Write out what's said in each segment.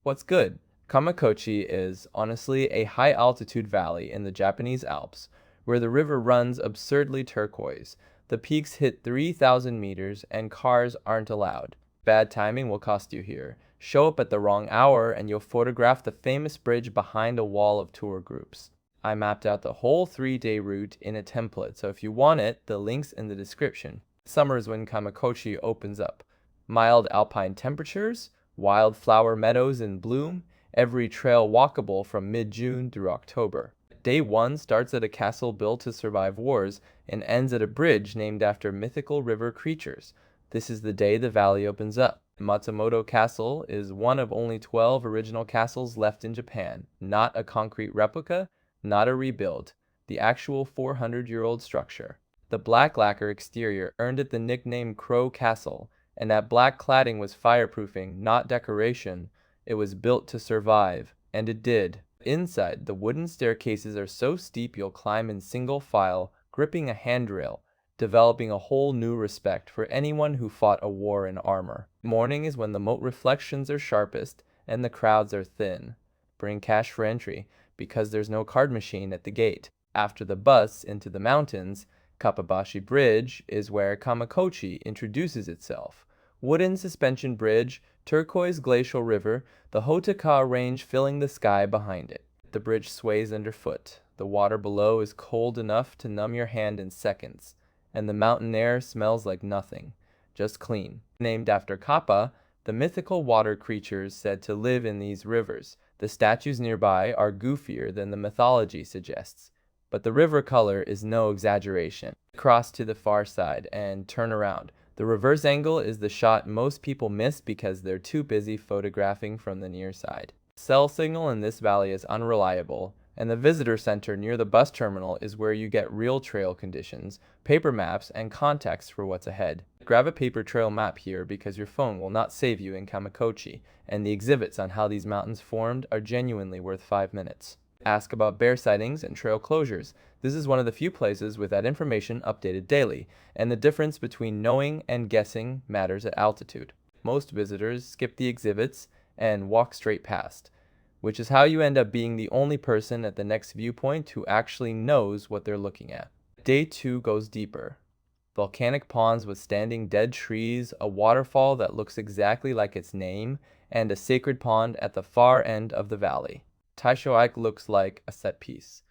What's good? Kamikochi is honestly a high altitude valley in the Japanese Alps where the river runs absurdly turquoise. The peaks hit 3,000 meters and cars aren't allowed. Bad timing will cost you here. Show up at the wrong hour and you'll photograph the famous bridge behind a wall of tour groups. I mapped out the whole 3-day route in a template, so if you want it, the link's in the description. Summer is when Kamikochi opens up. Mild alpine temperatures, wildflower meadows in bloom, every trail walkable from mid-June through October. Day 1 starts at a castle built to survive wars and ends at a bridge named after mythical river creatures. This is the day the valley opens up. Matsumoto Castle is one of only 12 original castles left in Japan, not a concrete replica, not a rebuild, the actual 400-year-old structure. The black lacquer exterior earned it the nickname Crow Castle, and that black cladding was fireproofing, not decoration. It was built to survive, and it did. Inside, the wooden staircases are so steep you'll climb in single file, gripping a handrail, developing a whole new respect for anyone who fought a war in armor. Morning is when the moat reflections are sharpest and the crowds are thin. Bring cash for entry, because there's no card machine at the gate. After the bus into the mountains, Kappa-bashi Bridge is where Kamikochi introduces itself. Wooden suspension bridge, turquoise glacial river, the Hotaka range filling the sky behind it. The bridge sways underfoot. The water below is cold enough to numb your hand in seconds, and the mountain air smells like nothing, just clean. Named after Kappa, the mythical water creatures said to live in these rivers. The statues nearby are goofier than the mythology suggests, but the river color is no exaggeration. Cross to the far side and turn around. The reverse angle is the shot most people miss because they're too busy photographing from the near side. Cell signal in this valley is unreliable, and the visitor center near the bus terminal is where you get real trail conditions, paper maps, and context for what's ahead. Grab a paper trail map here because your phone will not save you in Kamikochi, and the exhibits on how these mountains formed are genuinely worth 5 minutes. Ask about bear sightings and trail closures. This is one of the few places with that information updated daily, and the difference between knowing and guessing matters at altitude. Most visitors skip the exhibits and walk straight past, which is how you end up being the only person at the next viewpoint who actually knows what they're looking at. Day 2 goes deeper. Volcanic ponds with standing dead trees, a waterfall that looks exactly like its name, and a sacred pond at the far end of the valley. Taisho looks like a set piece.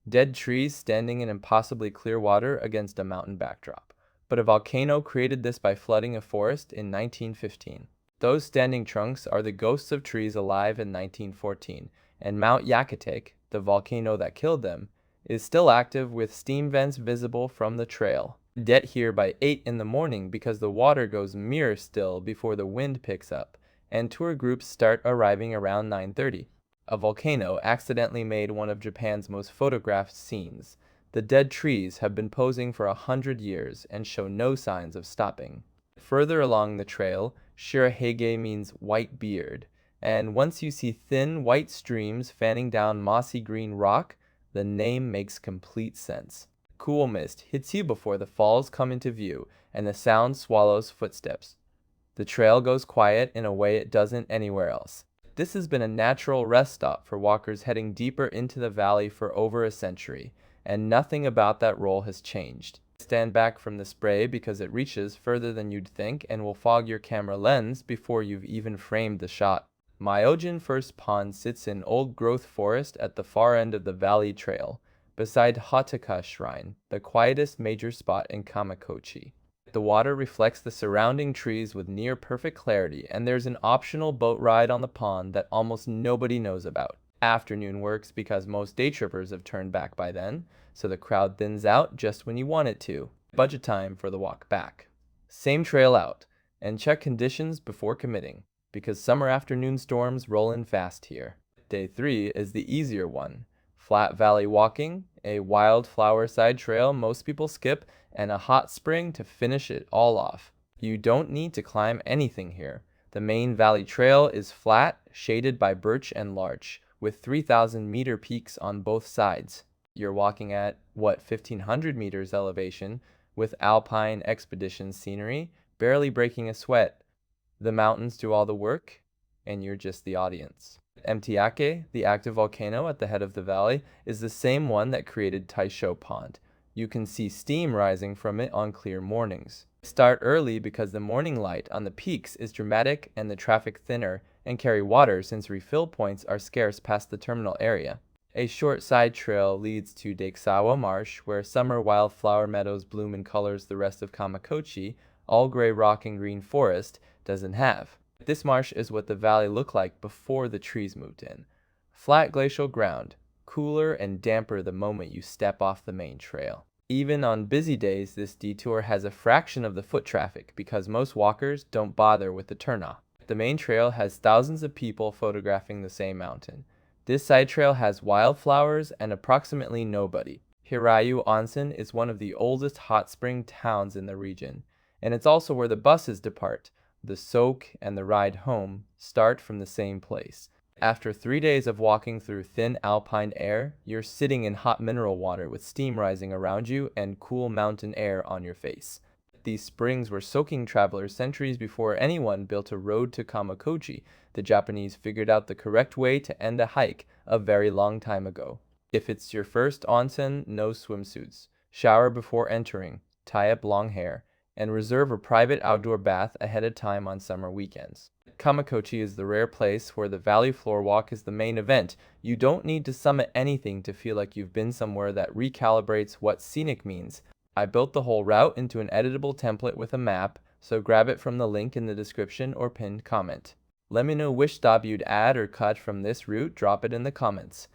Dead trees standing in impossibly clear water against a mountain backdrop. But a volcano created this by flooding a forest in 1915. Those standing trunks are the ghosts of trees alive in 1914, and Mount Yake, the volcano that killed them, is still active with steam vents visible from the trail. Get here by 8 in the morning because the water goes mirror still before the wind picks up, and tour groups start arriving around 9:30. A volcano accidentally made one of Japan's most photographed scenes. The dead trees have been posing for 100 years and show no signs of stopping. Further along the trail, Shirahige means white beard, and once you see thin white streams fanning down mossy green rock, the name makes complete sense. Cool mist hits you before the falls come into view, and the sound swallows footsteps. The trail goes quiet in a way it doesn't anywhere else. This has been a natural rest stop for walkers heading deeper into the valley for over a century, and nothing about that role has changed. Stand back from the spray because it reaches further than you'd think and will fog your camera lens before you've even framed the shot. Myōjin First Pond sits in old-growth forest at the far end of the valley trail, beside Hotaka Shrine, the quietest major spot in Kamikochi. The water reflects the surrounding trees with near-perfect clarity, and there's an optional boat ride on the pond that almost nobody knows about. Afternoon works because most day trippers have turned back by then, so the crowd thins out just when you want it to. Budget time for the walk back. Same trail out, and check conditions before committing, because summer afternoon storms roll in fast here. Day 3 is the easier one. Flat valley walking, a wildflower side trail most people skip, and a hot spring to finish it all off. You don't need to climb anything here. The main valley trail is flat, shaded by birch and larch, with 3,000-meter peaks on both sides. You're walking at, 1,500 meters elevation, with Alpine expedition scenery, barely breaking a sweat. The mountains do all the work, and you're just the audience. Empty Yake, the active volcano at the head of the valley, is the same one that created Taisho Pond. You can see steam rising from it on clear mornings. Start early because the morning light on the peaks is dramatic and the traffic thinner, and carry water since refill points are scarce past the terminal area. A short side trail leads to Dakesawa Marsh, where summer wildflower meadows bloom in colors the rest of Kamikochi, all gray rock and green forest, doesn't have. This marsh is what the valley looked like before the trees moved in. Flat glacial ground, cooler and damper the moment you step off the main trail. Even on busy days, this detour has a fraction of the foot traffic because most walkers don't bother with the turnoff. The main trail has thousands of people photographing the same mountain. This side trail has wildflowers and approximately nobody. Hirayu Onsen is one of the oldest hot spring towns in the region, and it's also where the buses depart. The soak and the ride home start from the same place. After 3 days of walking through thin alpine air, you're sitting in hot mineral water with steam rising around you and cool mountain air on your face. These springs were soaking travelers centuries before anyone built a road to Kamikochi. The Japanese figured out the correct way to end a hike a very long time ago. If it's your first onsen, no swimsuits. Shower before entering, tie up long hair, and reserve a private outdoor bath ahead of time on summer weekends. Kamikochi is the rare place where the valley floor walk is the main event. You don't need to summit anything to feel like you've been somewhere that recalibrates what scenic means. I built the whole route into an editable template with a map, so grab it from the link in the description or pinned comment. Let me know which stop you'd add or cut from this route, drop it in the comments.